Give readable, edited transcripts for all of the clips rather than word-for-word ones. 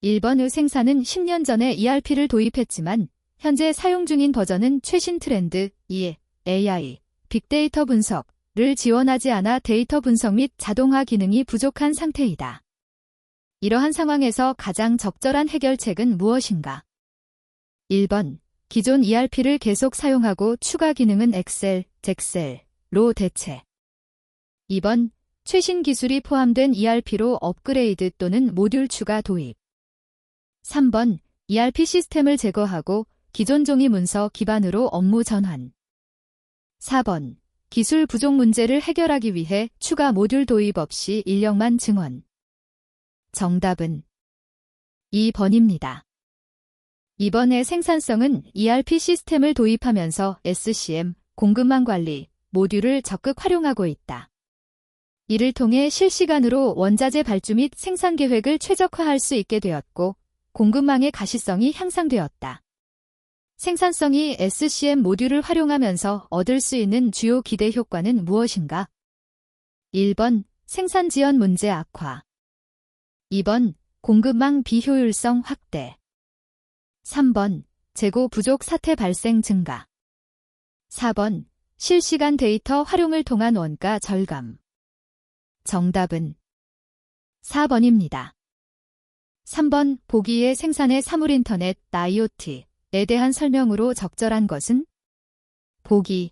1번 생산은 10년 전에 ERP를 도입했지만 현재 사용 중인 버전은 최신 트렌드, AI, 빅데이터 분석을 지원하지 않아 데이터 분석 및 자동화 기능이 부족한 상태이다. 이러한 상황에서 가장 적절한 해결책은 무엇인가? 1번, 기존 ERP를 계속 사용하고 추가 기능은 엑셀, 잭셀로 대체. 2번, 최신 기술이 포함된 ERP로 업그레이드 또는 모듈 추가 도입. 3번, ERP 시스템을 제거하고 기존 종이 문서 기반으로 업무 전환. 4번, 기술 부족 문제를 해결하기 위해 추가 모듈 도입 없이 인력만 증원. 정답은 2번입니다. 이번의 생산성은 ERP 시스템을 도입하면서 SCM, 공급망 관리, 모듈을 적극 활용하고 있다. 이를 통해 실시간으로 원자재 발주 및 생산 계획을 최적화할 수 있게 되었고, 공급망의 가시성이 향상되었다. 생산성이 SCM 모듈을 활용하면서 얻을 수 있는 주요 기대 효과는 무엇인가? 1번, 생산 지연 문제 악화. 2번, 공급망 비효율성 확대. 3번, 재고 부족 사태 발생 증가. 4번, 실시간 데이터 활용을 통한 원가 절감. 정답은 4번입니다. 3번, 보기의 생산의 사물인터넷, IoT에 대한 설명으로 적절한 것은? 보기.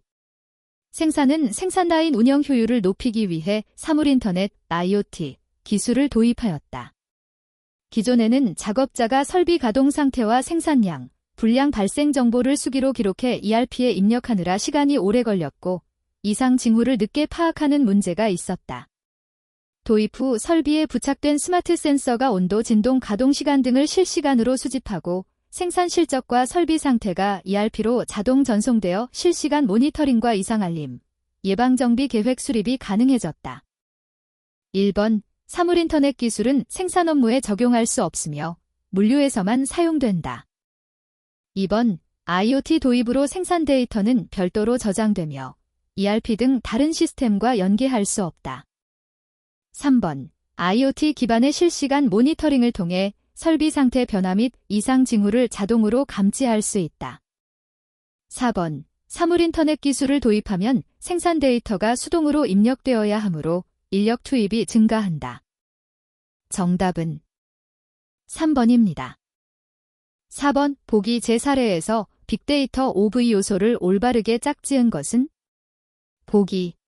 생산은 생산 라인 운영 효율을 높이기 위해 사물인터넷, IoT 기술을 도입하였다. 기존에는 작업자가 설비 가동 상태와 생산량, 불량 발생 정보를 수기로 기록해 ERP에 입력하느라 시간이 오래 걸렸고, 이상 징후를 늦게 파악하는 문제가 있었다. 도입 후 설비에 부착된 스마트 센서가 온도, 진동, 가동 시간 등을 실시간으로 수집하고 생산 실적과 설비 상태가 ERP로 자동 전송되어 실시간 모니터링과 이상 알림, 예방정비 계획 수립이 가능해졌다. 1번, 사물인터넷 기술은 생산 업무에 적용할 수 없으며 물류에서만 사용된다. 2번, IoT 도입으로 생산 데이터는 별도로 저장되며 ERP 등 다른 시스템과 연계할 수 없다. 3번, IoT 기반의 실시간 모니터링을 통해 설비 상태 변화 및 이상 징후를 자동으로 감지할 수 있다. 4번, 사물인터넷 기술을 도입하면 생산 데이터가 수동으로 입력되어야 하므로 인력 투입이 증가한다. 정답은 3번입니다. 4번, 보기 제 사례에서 빅데이터 OV 요소를 올바르게 짝지은 것은? 보기.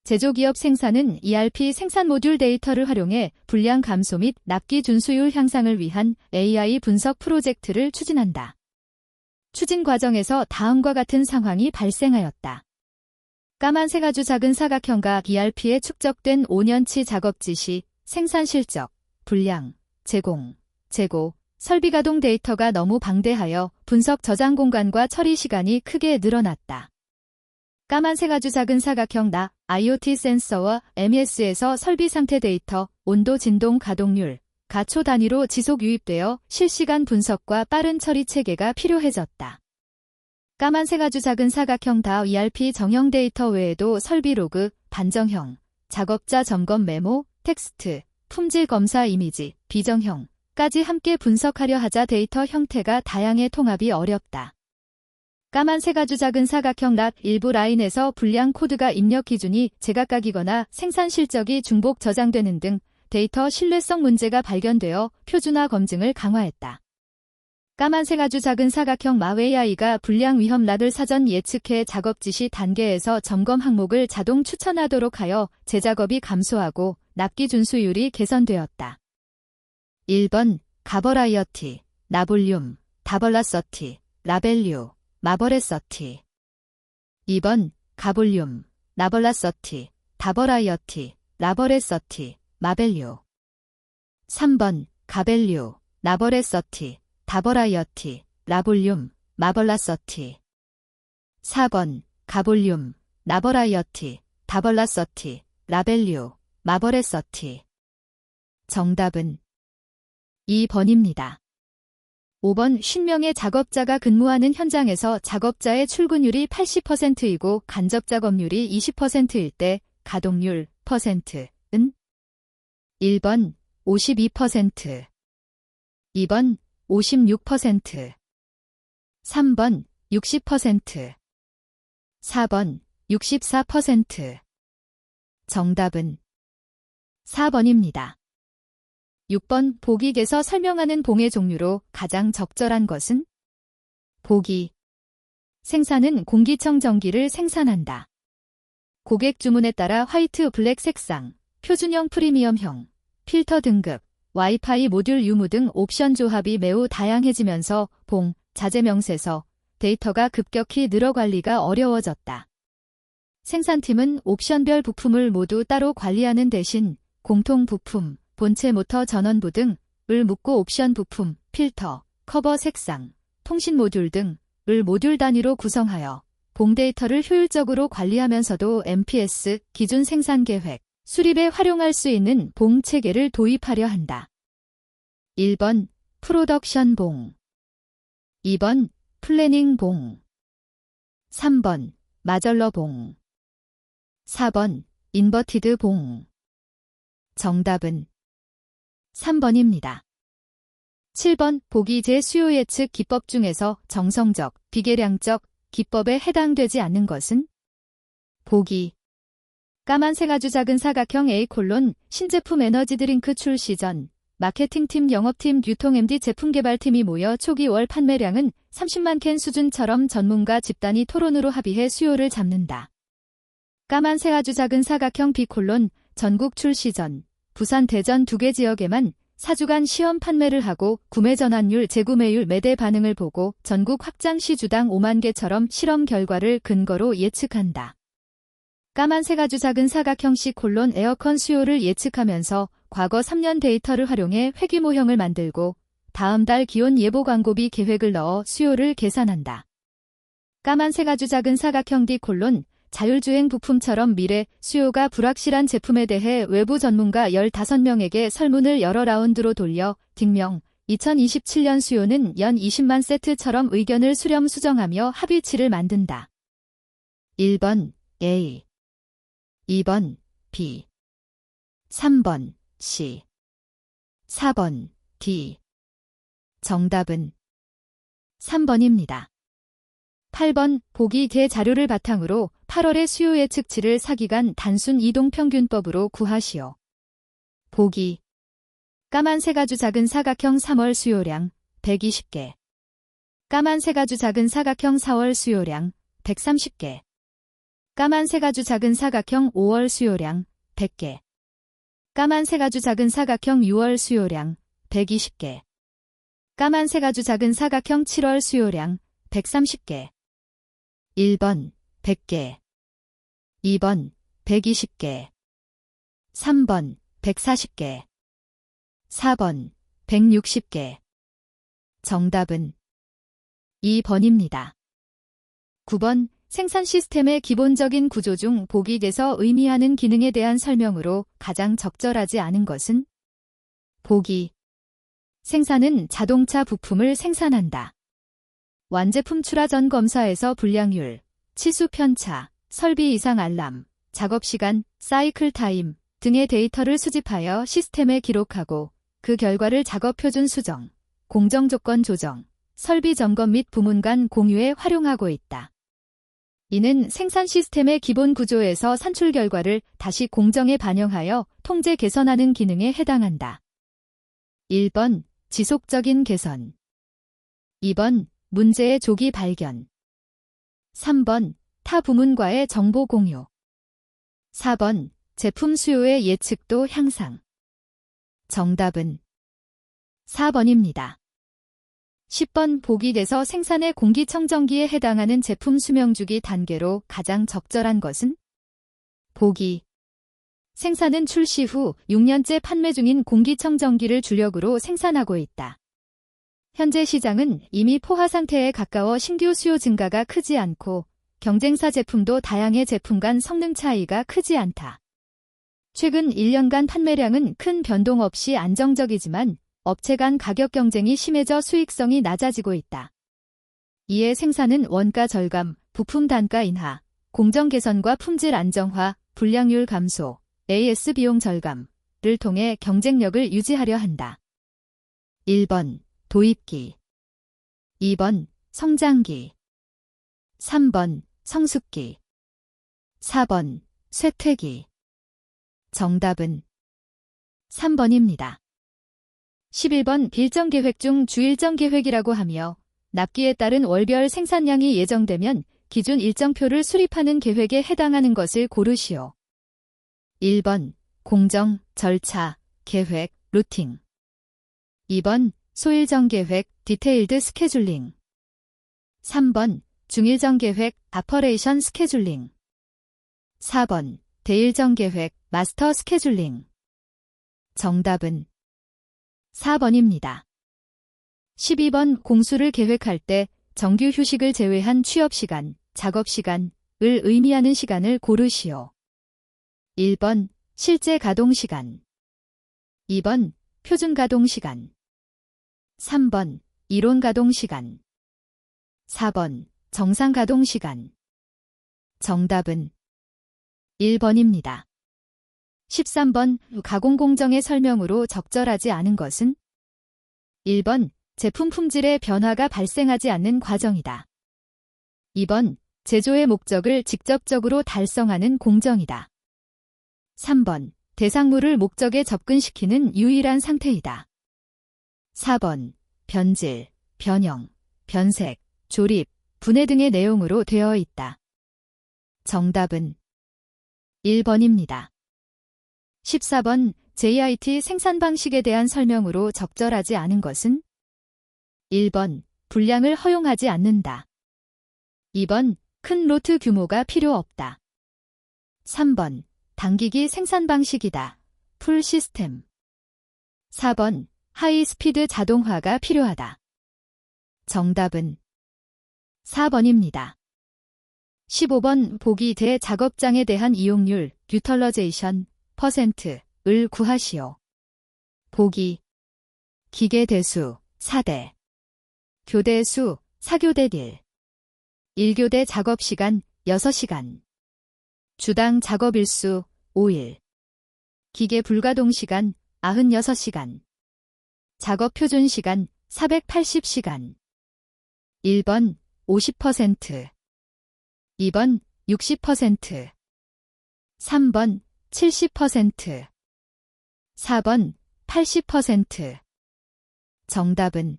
제조기업 생산은 ERP 생산 모듈 데이터를 활용해 불량 감소 및 납기 준수율 향상을 위한 AI 분석 프로젝트를 추진한다. 추진 과정에서 다음과 같은 상황이 발생하였다. 까만색 아주 작은 사각형과 ERP에 축적된 5년치 작업 지시, 생산 실적, 불량, 재고, 설비 가동 데이터가 너무 방대하여 분석 저장 공간과 처리 시간이 크게 늘어났다. 까만색 아주 작은 사각형 IoT 센서와 MES에서 설비 상태 데이터, 온도, 진동, 가동률, 가초 단위로 지속 유입되어 실시간 분석과 빠른 처리 체계가 필요해졌다. 까만색 아주 작은 사각형 ERP 정형 데이터 외에도 설비 로그, 반정형, 작업자 점검 메모, 텍스트, 품질 검사 이미지, 비정형까지 함께 분석하려 하자 데이터 형태가 다양해 통합이 어렵다. 까만색 아주 작은 사각형 일부 라인에서 불량 코드가 입력 기준이 제각각이거나 생산 실적이 중복 저장되는 등 데이터 신뢰성 문제가 발견되어 표준화 검증을 강화했다. 까만색 아주 작은 사각형 AI가 불량 위험 을 사전 예측해 작업 지시 단계에서 점검 항목을 자동 추천하도록 하여 재작업이 감소하고 납기 준수율이 개선되었다. 1번, 가버라이어티, 나볼륨, 다벌라서티, 라벨류, 마버레서티. 2번, 가볼륨, 나벌라서티, 다버라이어티, 라버레서티, 마벨류. 3번, 가벨류, 나버레서티, 다버라이어티, 라볼륨, 마벌라서티. 4번, 가볼륨, 나버라이어티, 다벌라서티, 라벨류, 마버레서티. 정답은 2번입니다. 5번, 50명의 작업자가 근무하는 현장에서 작업자의 출근율이 80%이고 간접 작업률이 20%일 때 가동률 %은? 1번 52%, 2번 56%, 3번 60%, 4번 64%. 정답은 4번입니다. 6번 보기에서 설명하는 봉의 종류로 가장 적절한 것은? 보기. 생산은 공기청정기를 생산한다. 고객 주문에 따라 화이트, 블랙 색상, 표준형, 프리미엄형, 필터 등급, 와이파이 모듈 유무 등 옵션 조합이 매우 다양해지면서 봉, 자재 명세서, 데이터가 급격히 늘어 관리가 어려워졌다. 생산팀은 옵션별 부품을 모두 따로 관리하는 대신 공통 부품, 본체 모터 전원부 등을 묶고 옵션 부품, 필터, 커버 색상, 통신 모듈 등을 모듈 단위로 구성하여 봉 데이터를 효율적으로 관리하면서도 MPS, 기준 생산 계획, 수립에 활용할 수 있는 봉 체계를 도입하려 한다. 1번 프로덕션 봉, 2번 플래닝 봉, 3번 마절러 봉, 4번 인버티드 봉. 정답은 3번입니다. 7번 보기제 수요 예측 기법 중에서 정성적, 비계량적 기법에 해당되지 않는 것은? 보기. 까만색 아주 작은 사각형 A 신제품 에너지 드링크 출시 전 마케팅팀, 영업팀, 유통 MD 제품 개발팀이 모여 초기 월 판매량은 30만 캔 수준처럼 전문가 집단이 토론으로 합의해 수요를 잡는다. 까만색 아주 작은 사각형 B 전국 출시 전 부산, 대전 2개 지역에만 4주간 시험 판매를 하고 구매 전환율, 재구매율, 매대 반응을 보고 전국 확장 시 주당 5만 개처럼 실험 결과를 근거로 예측한다. 까만색 아주 작은 사각형 C 에어컨 수요를 예측하면서 과거 3년 데이터를 활용해 회귀모형을 만들고 다음 달 기온 예보 광고비 계획을 넣어 수요를 계산한다. 까만색 아주 작은 사각형 D 자율주행 부품처럼 미래 수요가 불확실한 제품에 대해 외부 전문가 15명에게 설문을 여러 라운드로 돌려 딩명 2027년 수요는 연 20만 세트처럼 의견을 수렴 수정하며 합의치를 만든다. 1번 A, 2번 B, 3번 C, 4번 D. 정답은 3번입니다. 8번 보기 개 자료를 바탕으로 8월의 수요 예측치를 4기간 단순 이동평균법으로 구하시오. 보기. 까만색 아주 작은 사각형 3월 수요량 120개. 까만색 아주 작은 사각형 4월 수요량 130개. 까만색 아주 작은 사각형 5월 수요량 100개. 까만색 아주 작은 사각형 6월 수요량 120개. 까만색 아주 작은 사각형 7월 수요량 130개. 1번 100개, 2번 120개, 3번 140개, 4번 160개. 정답은 2번입니다. 9번 생산 시스템의 기본적인 구조 중 보기에서 의미하는 기능에 대한 설명으로 가장 적절하지 않은 것은? 보기. 생산은 자동차 부품을 생산한다. 완제품 출하 전 검사에서 불량률, 치수 편차, 설비 이상 알람, 작업시간, 사이클 타임 등의 데이터를 수집하여 시스템에 기록하고 그 결과를 작업 표준 수정, 공정 조건 조정, 설비 점검 및 부문 간 공유에 활용하고 있다. 이는 생산 시스템의 기본 구조에서 산출 결과를 다시 공정에 반영하여 통제 개선하는 기능에 해당한다. 1번 지속적인 개선, 2번 문제의 조기 발견, 3번 타 부문과의 정보 공유, 4번 제품 수요의 예측도 향상. 정답은 4번입니다. 10번 보기에서 생산의 공기청정기에 해당하는 제품 수명주기 단계로 가장 적절한 것은? 보기. 생산은 출시 후 6년째 판매 중인 공기청정기를 주력으로 생산하고 있다. 현재 시장은 이미 포화 상태에 가까워 신규 수요 증가가 크지 않고 경쟁사 제품도 다양해 제품 간 성능 차이가 크지 않다. 최근 1년간 판매량은 큰 변동 없이 안정적이지만 업체 간 가격 경쟁이 심해져 수익성이 낮아지고 있다. 이에 생산은 원가 절감, 부품 단가 인하, 공정 개선과 품질 안정화, 불량률 감소, AS 비용 절감을 통해 경쟁력을 유지하려 한다. 1번 도입기. 2번 성장기. 3번 성숙기. 4번 쇠퇴기. 정답은 3번입니다. 11번 일정계획 중 주일정계획이라고 하며 납기에 따른 월별 생산량이 예정되면 기준 일정표를 수립하는 계획에 해당하는 것을 고르시오. 1번 공정, 절차, 계획, 루팅. 2번 소일정계획, 디테일드 스케줄링. 3번 중일정계획, 아퍼레이션 스케줄링. 4번 대일정계획, 마스터 스케줄링. 정답은 4번입니다. 12번 공수를 계획할 때 정규 휴식을 제외한 취업시간, 작업시간을 의미하는 시간을 고르시오. 1번 실제 가동시간. 2번 표준 가동시간. 3번 이론 가동시간. 4번 정상 가동시간. 정답은 1번입니다. 13번 가공공정의 설명으로 적절하지 않은 것은? 1번 제품 품질의 변화가 발생하지 않는 과정이다. 2번 제조의 목적을 직접적으로 달성하는 공정이다. 3번 대상물을 목적에 접근시키는 유일한 상태이다. 4번 변질, 변형, 변색, 조립, 분해 등의 내용으로 되어 있다. 정답은 1번입니다. 14번 JIT 생산 방식에 대한 설명으로 적절하지 않은 것은? 1번 분량을 허용하지 않는다. 2번 큰 로트 규모가 필요 없다. 3번 당기기 생산 방식이다. 풀 시스템. 4번 하이스피드 자동화가 필요하다. 정답은 4번입니다. 15번 보기 대작업장에 대한 이용률, 유털러제이션, %을 구하시오. 보기 기계대수 4대, 교대수 4교대 딜, 1교대 작업시간 6시간, 주당 작업일수 5일, 기계 불가동시간 96시간, 작업 표준시간 480시간. 1번 50%, 2번 60%, 3번 70%, 4번 80%. 정답은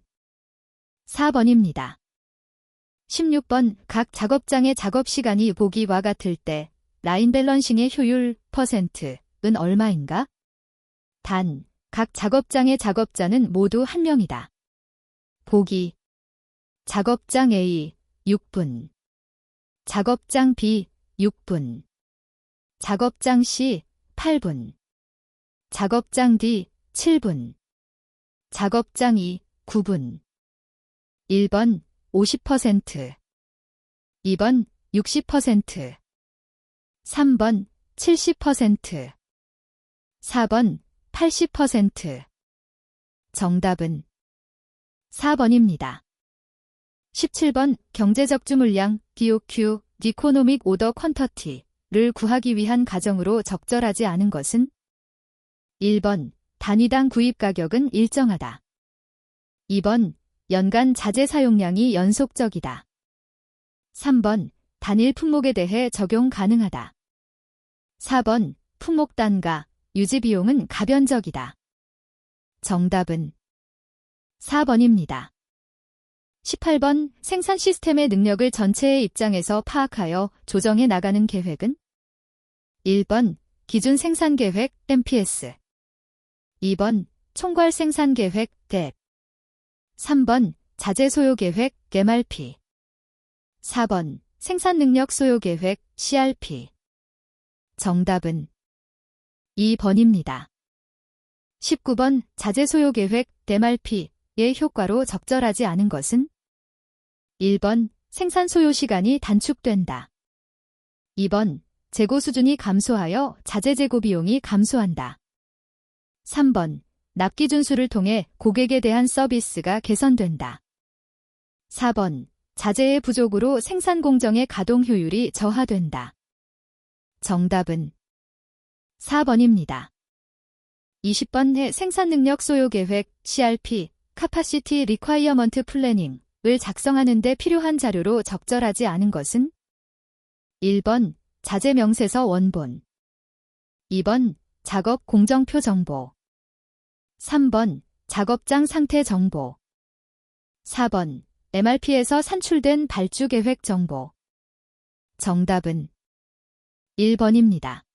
4번입니다. 16번 각 작업장의 작업시간이 보기와 같을 때 라인 밸런싱의 효율 %은 얼마인가? 단, 각 작업장의 작업자는 모두 1명이다. 보기 작업장 A 6분, 작업장 B 6분, 작업장 C 8분, 작업장 D 7분, 작업장 E 9분. 1번 50%, 2번 60%, 3번 70%, 4번 80%. 정답은 4번입니다. 17번 경제적주 물량 DOQ, 디코노믹 오더 퀀터티를 구하기 위한 가정으로 적절하지 않은 것은? 1번 단위당 구입 가격은 일정하다. 2번 연간 자재 사용량이 연속적이다. 3번 단일 품목에 대해 적용 가능하다. 4번 품목 단가, 유지 비용은 가변적이다. 정답은 4번입니다. 18번 생산 시스템의 능력을 전체의 입장에서 파악하여 조정해 나가는 계획은? 1번 기준 생산 계획 MPS, 2번 총괄 생산 계획 DEP, 3번 자재 소요 계획 MRP, 4번 생산 능력 소요 계획 CRP. 정답은 2번입니다. 19번 자재 소요 계획 MRP의 효과로 적절하지 않은 것은? 1번 생산 소요 시간이 단축된다. 2번 재고 수준이 감소하여 자재 재고 비용이 감소한다. 3번 납기 준수를 통해 고객에 대한 서비스가 개선된다. 4번 자재의 부족으로 생산 공정의 가동 효율이 저하된다. 정답은 4번입니다. 20번 해 생산 능력 소요 계획 CRP의 Capacity Requirement Planning을 작성하는 데 필요한 자료로 적절하지 않은 것은? 1번 자재 명세서 원본, 2번 작업 공정표 정보, 3번 작업장 상태 정보, 4번 MRP에서 산출된 발주 계획 정보. 정답은 1번입니다.